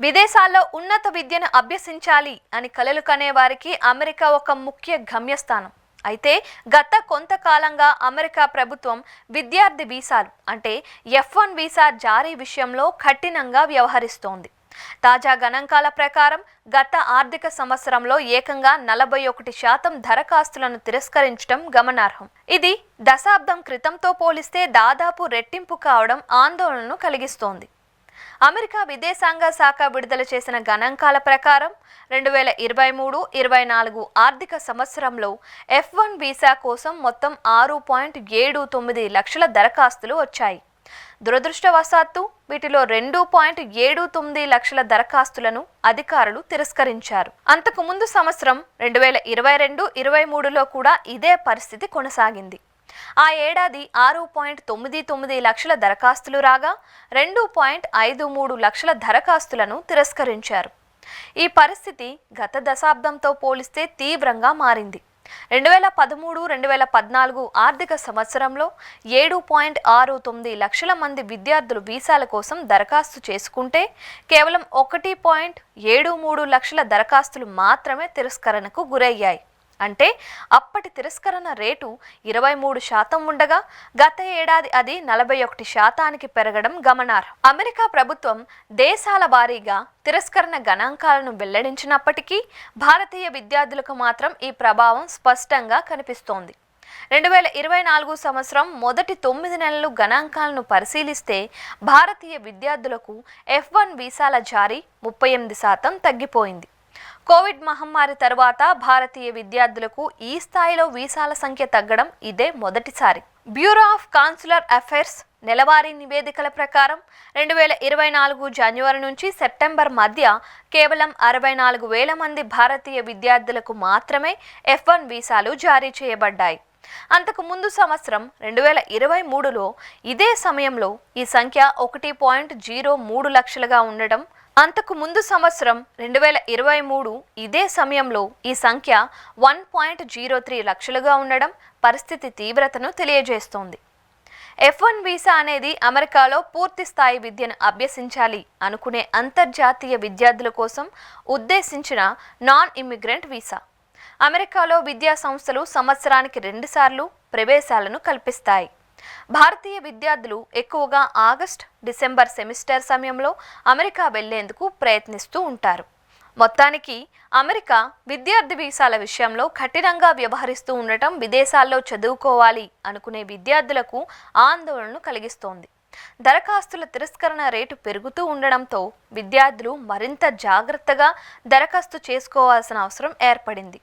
విదేశాల్లో ఉన్నత విద్యను అభ్యసించాలి అని కలలు కనే వారికి అమెరికా ఒక ముఖ్య గమ్యస్థానం. అయితే గత కొంతకాలంగా అమెరికా ప్రభుత్వం విద్యార్థి వీసాలు అంటే F1 వీసా జారీ విషయంలో కఠినంగా వ్యవహరిస్తోంది. తాజా గణాంకాల ప్రకారం గత ఆర్థిక సంవత్సరంలో ఏకంగా 41% దరఖాస్తులను తిరస్కరించడం గమనార్హం. ఇది దశాబ్దం క్రితంతో పోలిస్తే దాదాపు రెట్టింపు కావడం ఆందోళనను కలిగిస్తోంది. అమెరికా విదేశాంగ శాఖ విడుదల చేసిన గణాంకాల ప్రకారం 2023-24 ఆర్థిక సంవత్సరంలో F1 వీసా కోసం మొత్తం 6.79 లక్షల దరఖాస్తులు వచ్చాయి. దురదృష్టవశాత్తు వీటిలో 2.79 లక్షల దరఖాస్తులను అధికారులు తిరస్కరించారు. అంతకు ముందు సంవత్సరం 2022-23లో కూడా ఇదే పరిస్థితి కొనసాగింది. ఆ ఏడాది 6.99 లక్షల దరఖాస్తులు రాగా 2.53 లక్షల దరఖాస్తులను తిరస్కరించారు. ఈ పరిస్థితి గత దశాబ్దంతో పోలిస్తే తీవ్రంగా మారింది. 2013-2014 ఆర్థిక సంవత్సరంలో 7.69 లక్షల మంది విద్యార్థులు వీసాల కోసం దరఖాస్తు చేసుకుంటే కేవలం 1.73 లక్షల దరఖాస్తులు మాత్రమే తిరస్కరణకు గురయ్యాయి. అంటే అప్పటి తిరస్కరణ రేటు 23% ఉండగా గత ఏడాది అది 41% పెరగడం గమనార్హం. అమెరికా ప్రభుత్వం దేశాల వారీగా తిరస్కరణ గణాంకాలను వెల్లడించినప్పటికీ భారతీయ విద్యార్థులకు మాత్రం ఈ ప్రభావం స్పష్టంగా కనిపిస్తోంది. 2024 సంవత్సరం మొదటి 9 నెలలు గణాంకాలను పరిశీలిస్తే భారతీయ విద్యార్థులకు F1 వీసాల జారీ 38% తగ్గిపోయింది. కోవిడ్ మహమ్మారి తర్వాత భారతీయ విద్యార్థులకు ఈ స్థాయిలో వీసాల సంఖ్య తగ్గడం ఇదే మొదటిసారి. బ్యూరో ఆఫ్ కాన్సులర్ అఫైర్స్ నెలవారీ నివేదికల ప్రకారం 2024 జనవరి నుంచి సెప్టెంబర్ మధ్య కేవలం 64,000 మంది భారతీయ విద్యార్థులకు మాత్రమే F1 వీసాలు జారీ చేయబడ్డాయి. అంతకు ముందు సంవత్సరం 2023లో ఇదే సమయంలో ఈ సంఖ్య 1.03 లక్షలుగా ఉండడం, అంతకు ముందు సంవత్సరం 2023 ఇదే సమయంలో ఈ సంఖ్య 1.03 లక్షలుగా ఉండడం పరిస్థితి తీవ్రతను తెలియజేస్తోంది. F1 వీసా అనేది అమెరికాలో పూర్తి స్థాయి విద్యను అభ్యసించాలి అనుకునే అంతర్జాతీయ విద్యార్థుల కోసం ఉద్దేశించిన నాన్ ఇమ్మిగ్రెంట్ వీసా. అమెరికాలో విద్యా సంస్థలు సంవత్సరానికి 2 సార్లు ప్రవేశాలను కల్పిస్తాయి. భారతీయ విద్యార్థులు ఎక్కువగా ఆగస్టు, డిసెంబర్ సెమిస్టర్ సమయంలో అమెరికా వెళ్లేందుకు ప్రయత్నిస్తూ ఉంటారు. మొత్తానికి అమెరికా విద్యార్థి వీసాల విషయంలో కఠినంగా వ్యవహరిస్తూ ఉండటం విదేశాల్లో చదువుకోవాలి అనుకునే విద్యార్థులకు ఆందోళనను కలిగిస్తోంది. దరఖాస్తుల తిరస్కరణ రేటు పెరుగుతూ ఉండడంతో విద్యార్థులు మరింత జాగ్రత్తగా దరఖాస్తు చేసుకోవాల్సిన అవసరం ఏర్పడింది.